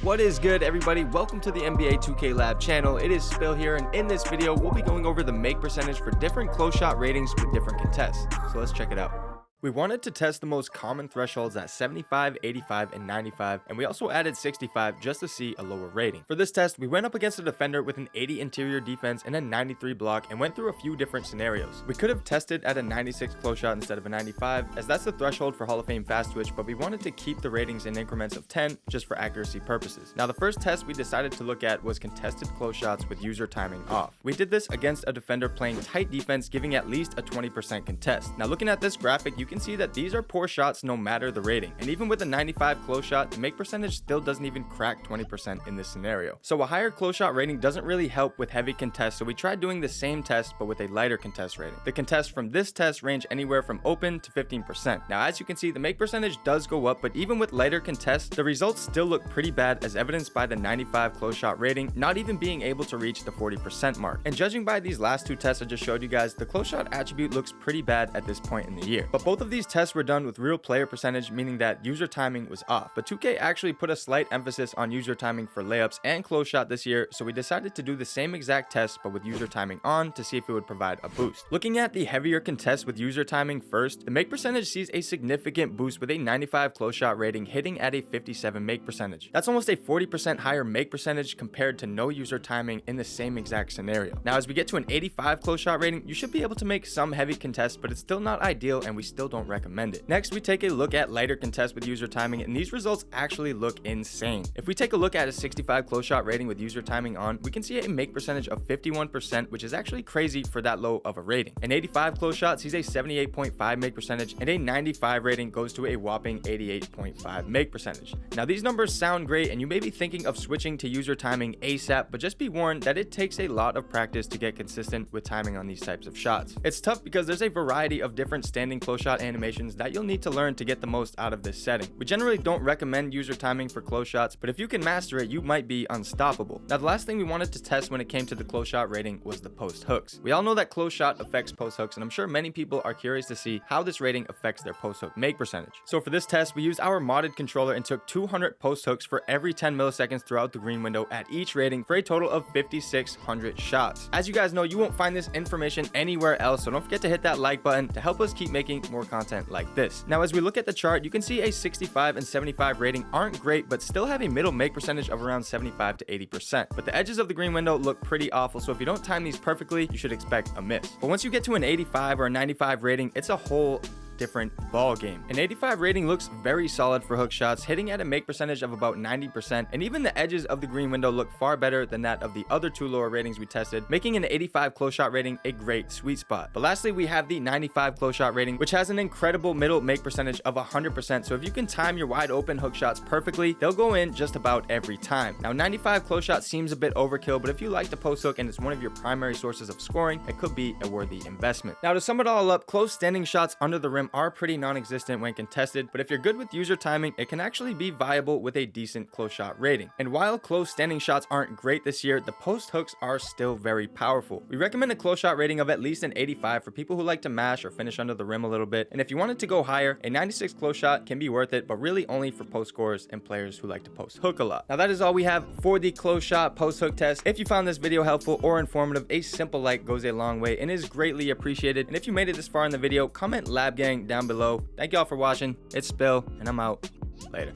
What is good, everybody? Welcome to the NBA 2K Lab channel. It is Spill here, and in this video we'll be going over the make percentage for different close shot ratings with different contests. So let's check it out. We wanted to test the most common thresholds at 75, 85, and 95, and we also added 65 just to see a lower rating. For this test, we went up against a defender with an 80 interior defense and a 93 block and went through a few different scenarios. We could have tested at a 96 close shot instead of a 95, as that's the threshold for Hall of Fame fast twitch, but we wanted to keep the ratings in increments of 10 just for accuracy purposes. Now, the first test we decided to look at was contested close shots with user timing off. We did this against a defender playing tight defense, giving at least a 20% contest. Now, looking at this graphic, you can see that these are poor shots no matter the rating, and even with a 95 close shot, the make percentage still doesn't even crack 20% in this scenario. So a higher close shot rating doesn't really help with heavy contests, so we tried doing the same test but with a lighter contest rating. The contests from this test range anywhere from open to 15%. Now, as you can see, the make percentage does go up, but even with lighter contests, the results still look pretty bad, as evidenced by the 95 close shot rating not even being able to reach the 40% mark. And judging by these last two tests I just showed you guys, the close shot attribute looks pretty bad at this point in the year. But both of these tests were done with real player percentage, meaning that user timing was off. But 2K actually put a slight emphasis on user timing for layups and close shot this year, so we decided to do the same exact test but with user timing on to see if it would provide a boost. Looking at the heavier contests with user timing first, the make percentage sees a significant boost with a 95 close shot rating hitting at a 57 make percentage. That's almost a 40% higher make percentage compared to no user timing in the same exact scenario. Now, as we get to an 85 close shot rating, you should be able to make some heavy contests, but it's still not ideal and we still don't recommend it. Next, we take a look at lighter contests with user timing, and these results actually look insane. If we take a look at a 65 close shot rating with user timing on, we can see a make percentage of 51%, which is actually crazy for that low of a rating. An 85 close shot sees a 78.5 make percentage, and a 95 rating goes to a whopping 88.5 make percentage. Now, these numbers sound great, and you may be thinking of switching to user timing ASAP, but just be warned that it takes a lot of practice to get consistent with timing on these types of shots. It's tough because there's a variety of different standing close shot animations that you'll need to learn to get the most out of this setting. We generally don't recommend user timing for close shots, but if you can master it, you might be unstoppable. Now, the last thing we wanted to test when it came to the close shot rating was the post hooks. We all know that close shot affects post hooks, and I'm sure many people are curious to see how this rating affects their post hook make percentage. So for this test, we used our modded controller and took 200 post hooks for every 10 milliseconds throughout the green window at each rating for a total of 5,600 shots. As you guys know, you won't find this information anywhere else, so don't forget to hit that like button to help us keep making more content like this. Now, as we look at the chart, you can see a 65 and 75 rating aren't great, but still have a middle make percentage of around 75 to 80%. But the edges of the green window look pretty awful, so if you don't time these perfectly, you should expect a miss. But once you get to an 85 or a 95 rating, it's a whole different ball game. An 85 rating looks very solid for hook shots, hitting at a make percentage of about 90%, and even the edges of the green window look far better than that of the other two lower ratings we tested, making an 85 close shot rating a great sweet spot. But lastly, we have the 95 close shot rating, which has an incredible middle make percentage of 100%, so if you can time your wide open hook shots perfectly, they'll go in just about every time. Now, 95 close shot seems a bit overkill, but if you like the post hook and it's one of your primary sources of scoring, it could be a worthy investment. Now, to sum it all up, close standing shots under the rim are pretty non-existent when contested, but if you're good with user timing, it can actually be viable with a decent close shot rating. And while close standing shots aren't great this year, the post hooks are still very powerful. We recommend a close shot rating of at least an 85 for people who like to mash or finish under the rim a little bit, and if you wanted to go higher, a 96 close shot can be worth it, but really only for post scorers and players who like to post hook a lot. Now, that is all we have for the close shot post hook test. If you found this video helpful or informative, a simple like goes a long way and is greatly appreciated. And if you made it this far in the video, comment Lab Gang down below. Thank y'all for watching. It's Spill, and I'm out. Later.